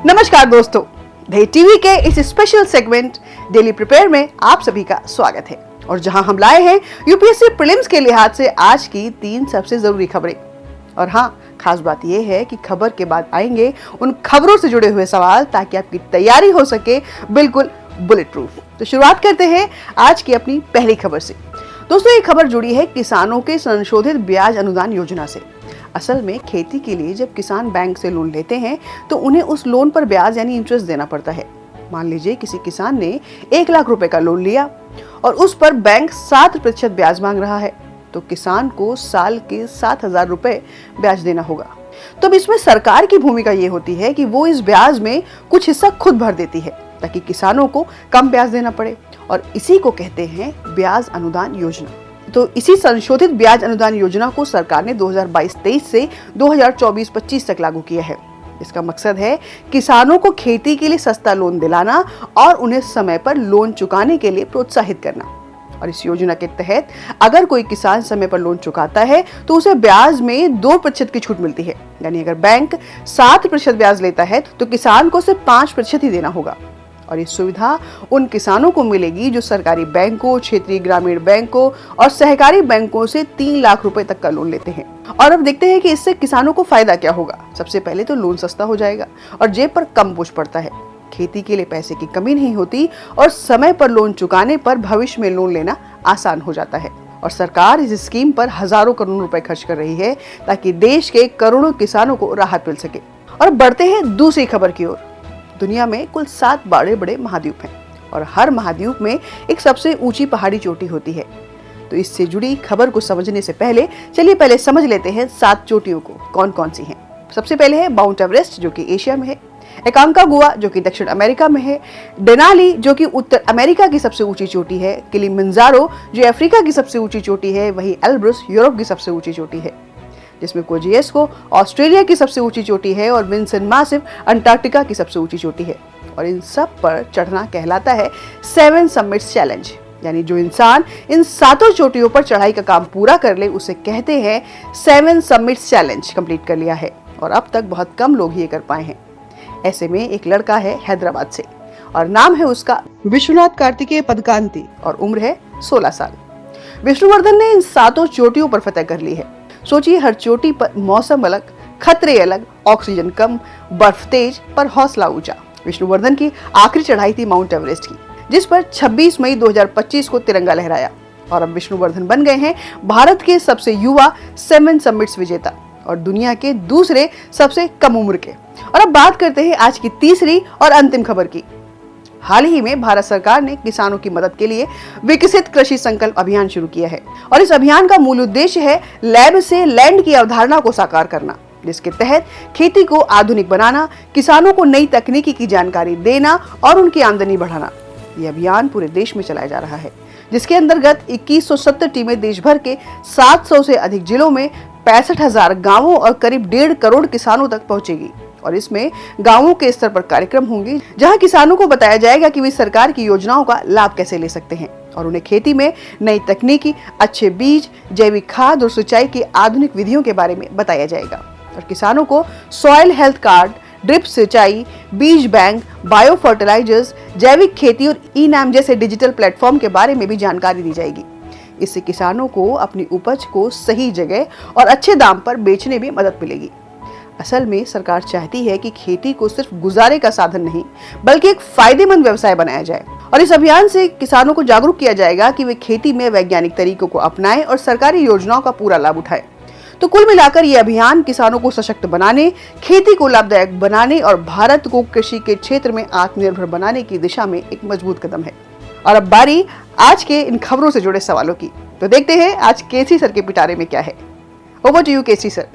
नमस्कार दोस्तों, दही टीवी के इस स्पेशल सेगमेंट डेली प्रिपेयर में आप सभी का स्वागत है। और जहां हम लाए हैं यूपीएससी प्रीलिम्स के लिहाज से आज की 3 सबसे जरूरी खबरें। और हाँ, खास बात यह है कि खबर के बाद आएंगे उन खबरों से जुड़े हुए सवाल, ताकि आपकी तैयारी हो सके बिल्कुल बुलेट प्रूफ। तो शुरुआत करते हैं आज की अपनी पहली खबर से। दोस्तों, ये खबर जुड़ी है किसानों के संशोधित ब्याज अनुदान योजना से। असल में खेती के लिए जब किसान बैंक से लोन लेते हैं तो उन्हें उस लोन पर ब्याज यानी इंटरेस्ट देना पड़ता है। मान लीजिए किसी किसान ने 1 लाख रुपए का लोन लिया और उस पर बैंक 7% ब्याज मांग रहा है, तो किसान को साल के 7,000 रुपए ब्याज देना होगा। तो अब इसमें सरकार की भूमिका ये होती है कि वो इस ब्याज में कुछ हिस्सा खुद भर देती है, ताकि किसानों को कम ब्याज देना पड़े। और इसी को कहते हैं ब्याज अनुदान योजना। तो इसी संशोधित ब्याज अनुदान योजना को सरकार ने 2022-23 से 2024-25 तक लागू किया है। इसका मकसद है किसानों को खेती के लिए सस्ता लोन दिलाना और उन्हें समय पर लोन चुकाने के लिए प्रोत्साहित करना। और इस योजना के तहत अगर कोई किसान समय पर लोन चुकाता है तो उसे ब्याज में 2% की छूट मिलती है। यानी अगर बैंक 7% ब्याज लेता है तो किसान को सिर्फ 5% ही देना होगा। और ये सुविधा उन किसानों को मिलेगी जो सरकारी बैंकों, क्षेत्रीय ग्रामीण बैंकों और सहकारी बैंकों से 3 लाख रुपए तक का लोन लेते हैं। और अब देखते हैं कि इससे किसानों को फायदा क्या होगा। सबसे पहले तो लोन सस्ता हो जाएगा और जेब पर कम बोझ पड़ता है। खेती के लिए पैसे की कमी नहीं होती और समय पर लोन चुकाने पर भविष्य में लोन लेना आसान हो जाता है। और सरकार इस स्कीम पर हजारों करोड़ रुपए खर्च कर रही है, ताकि देश के करोड़ों किसानों को राहत मिल सके। और बढ़ते हैं दूसरी खबर की ओर। दुनिया में कुल 7 बड़े बड़े महाद्वीप हैं और हर महाद्वीप में एक सबसे ऊंची पहाड़ी चोटी होती है। तो इससे जुड़ी खबर को समझने से पहले चलिए पहले समझ लेते हैं 7 चोटियों को कौन कौन सी हैं। सबसे पहले है माउंट एवरेस्ट, जो कि एशिया में है। एकांकागुआ, जो कि दक्षिण अमेरिका में है। डेनाली, जो कि उत्तर अमेरिका की सबसे ऊंची चोटी है। किलिमंजारो, जो अफ्रीका की सबसे ऊंची चोटी है। वही एल्ब्रुस यूरोप की सबसे ऊंची चोटी है, जिसमें कोजिएस्को ऑस्ट्रेलिया की सबसे ऊंची चोटी है और विंसन मासिव अंटार्कटिका की सबसे ऊंची चोटी है। और इन सब पर चढ़ना कहलाता है 7 समिट्स चैलेंज। यानी जो इंसान इन 7 चोटियों पर चढ़ाई का काम पूरा कर ले उसे कहते हैं 7 समिट्स चैलेंज कंप्लीट कर लिया है। और अब तक बहुत कम लोग ये कर पाए हैं। ऐसे में एक लड़का है हैदराबाद से और नाम है उसका विश्वनाथ कार्तिकेय पदकांती और उम्र है 16 साल। विष्णुवर्धन ने इन 7 चोटियों पर फतह कर ली है। सोचिए, हर चोटी पर मौसम अलग, खतरे अलग, ऑक्सीजन कम, बर्फ तेज पर हौसला ऊंचा। विष्णुवर्धन की आखिरी चढ़ाई थी माउंट एवरेस्ट की, जिस पर 26 मई 2025 को तिरंगा लहराया। और अब विष्णुवर्धन बन गए हैं भारत के सबसे युवा 7 समिट्स विजेता और दुनिया के दूसरे सबसे कम उम्र के। और अब बात करते हैं आज की तीसरी और अंतिम खबर की। हाल ही में भारत सरकार ने किसानों की मदद के लिए विकसित कृषि संकल्प अभियान शुरू किया है। और इस अभियान का मूल उद्देश्य है लैब से लैंड की अवधारणा को साकार करना, जिसके तहत खेती को आधुनिक बनाना, किसानों को नई तकनीकी की जानकारी देना और उनकी आमदनी बढ़ाना। यह अभियान पूरे देश में चलाया जा रहा है, जिसके अंतर्गत 2170 टीमें देश भर के 700 से अधिक जिलों में 65,000 गाँवों और करीब 1.5 करोड़ किसानों तक पहुंचेगी। और इसमें गांवों के स्तर पर कार्यक्रम होंगे, जहां किसानों को बताया जाएगा कि वे सरकार की योजनाओं का लाभ कैसे ले सकते हैं और उन्हें खेती में नई तकनीकी, अच्छे बीज, जैविक खाद और सिंचाई की आधुनिक विधियों के बारे में बताया जाएगा। और किसानों को सॉइल हेल्थ कार्ड, ड्रिप सिंचाई, बीज बैंक, बायो फर्टिलाइजर्स, जैविक खेती और ई-नाम जैसे डिजिटल प्लेटफॉर्म के बारे में भी जानकारी दी जाएगी। इससे किसानों को अपनी उपज को सही जगह और अच्छे दाम पर बेचने में मदद मिलेगी। असल में सरकार चाहती है कि खेती को सिर्फ गुजारे का साधन नहीं, बल्कि एक फायदेमंद व्यवसाय बनाया जाए। और इस अभियान से किसानों को जागरूक किया जाएगा कि वे खेती में वैज्ञानिक तरीकों को अपनाएं और सरकारी योजनाओं का पूरा लाभ उठाएं। तो कुल मिलाकर ये अभियान किसानों को सशक्त बनाने, खेती को लाभदायक बनाने और भारत को कृषि के क्षेत्र में आत्मनिर्भर बनाने की दिशा में एक मजबूत कदम है। और अब बारी आज के इन खबरों से जुड़े सवालों की। तो देखते हैं आज केसी सर के पिटारे में क्या है। Over to you KC sir.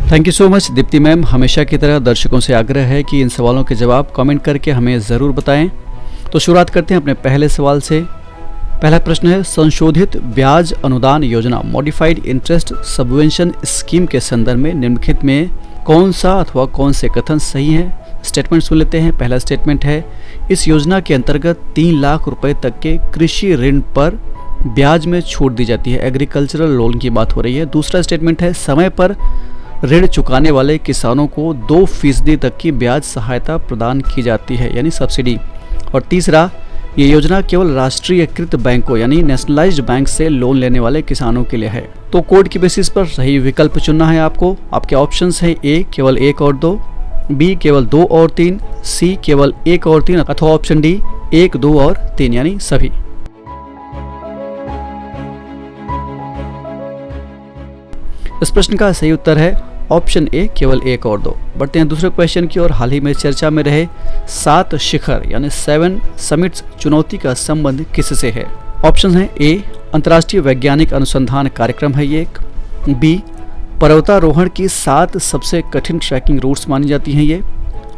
Thank you so much Deepti ma'am. हमेशा की तरह दर्शकों से आग्रह है कि इन सवालों के जवाब कमेंट करके हमें ज़रूर बताएं। तो शुरुआत करते हैं अपने पहले सवाल से। पहला प्रश्न है, संशोधित ब्याज अनुदान योजना मॉडिफाइड इंटरेस्ट सबवेंशन स्कीम के संदर्भ में निम्नलिखित में कौन सा अथवा कौन से कथन सही है? स्टेटमेंट सुन लेते हैं। पहला स्टेटमेंट है, इस योजना के अंतर्गत 3 लाख रुपए तक के कृषि ऋण पर ब्याज में छूट दी जाती है। एग्रीकल्चरल लोन की बात हो रही है। दूसरा स्टेटमेंट है समय पर ऋण चुकाने वाले किसानों को 2% तक की ब्याज सहायता प्रदान की जाती है, यानी सब्सिडी। और तीसरा, ये योजना केवल राष्ट्रीयकृत बैंकों यानी नेशनलाइज्ड बैंक से लोन लेने वाले किसानों के लिए है। तो कोड की बेसिस पर सही विकल्प चुनना है आपको। आपके ऑप्शंस हैं ए केवल 1 और 2, बी केवल 2 और 3, सी केवल 1 और 3 अथवा ऑप्शन डी 1, 2 और 3 यानी सभी। इस प्रश्न का सही उत्तर है ऑप्शन ए केवल 1 और 2। बढ़ते हैं दूसरे क्वेश्चन की ओर। हाल ही में चर्चा में रहे 7 शिखर यानी 7 समिट्स चुनौती का संबंध किससे है? ऑप्शन है ए अंतर्राष्ट्रीय वैज्ञानिक अनुसंधान कार्यक्रम है ये एक, बी पर्वतारोहण की 7 सबसे कठिन ट्रैकिंग रूट्स मानी जाती हैं ये,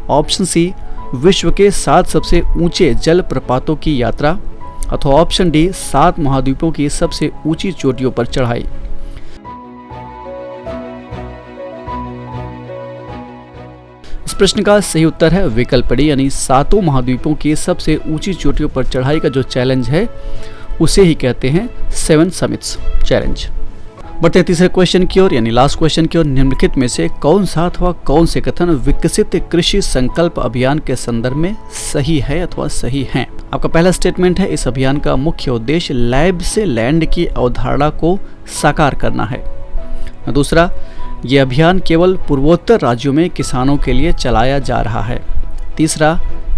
ऑप्शन सी विश्व के 7 सबसे ऊंचे जल प्रपातों की यात्रा, अथवा ऑप्शन डी 7 महाद्वीपों की सबसे ऊंची चोटियों पर चढ़ाई। इस प्रश्न का सही उत्तर है विकल्प डी यानी 7 महाद्वीपों की सबसे ऊंची चोटियों पर चढ़ाई का जो चैलेंज है उसे ही कहते हैं 7 समिट्स चैलेंज। बढ़ते हैं तीसरे क्वेश्चन की ओर यानी लास्ट क्वेश्चन की ओर। निम्नलिखित में से कौन सा अथवा कौन से कथन विकसित कृषि संकल्प अभियान के संदर्भ में सही है अथवा सही हैं? आपका पहला स्टेटमेंट है इस अभियान का मुख्य उद्देश्य लैब से लैंड की अवधारणा को साकार करना है। दूसरा, ये अभियान केवल पूर्वोत्तर राज्यों में किसानों के लिए चलाया जा रहा है। तीसरा,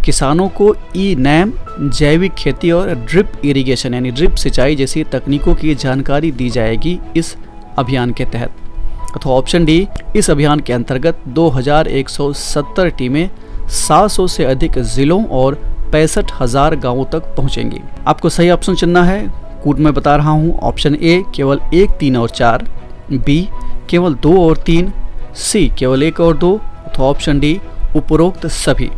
किसानों को ई-नैम, जैविक खेती और ड्रिप इरिगेशन यानी ड्रिप सिंचाई जैसी तकनीकों की जानकारी दी जाएगी इस अभियान के तहत। अथवा ऑप्शन डी, इस अभियान के अंतर्गत 2170 टीमें 700 से अधिक जिलों और 65,000 गांवों तक पहुंचेंगी। आपको सही ऑप्शन चुनना है। कोड में बता रहा हूं, ऑप्शन ए केवल 1, 3 और 4, बी केवल 2 और 3, सी केवल 1 और 2 अथवा ऑप्शन डी उपरोक्त सभी।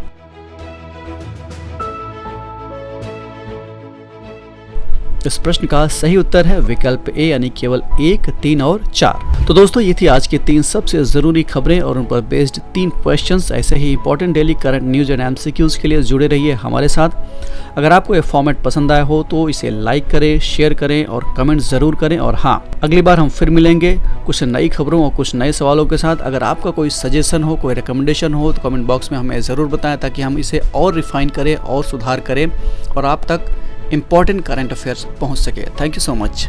इस प्रश्न का सही उत्तर है विकल्प ए यानी केवल 1, 3 और 4। तो दोस्तों ये थी आज की 3 सबसे जरूरी खबरें और उन पर बेस्ड 3 क्वेश्चंस। ऐसे ही important daily current news and MCQs के लिए जुड़े रहिए हमारे साथ। अगर आपको ये फॉर्मेट पसंद आया हो तो इसे लाइक करें, शेयर करें और कमेंट जरूर करें। और हाँ, अगली बार हम फिर मिलेंगे कुछ नई खबरों और कुछ नए सवालों के साथ। अगर आपका कोई सजेशन हो, कोई रिकमेंडेशन हो तो कमेंट बॉक्स में हमें ज़रूर बताएं ताकि हम इसे और रिफाइन करें और सुधार करें और आप तक इंपॉर्टेंट करंट अफेयर्स पहुंच सके। Thank you so much.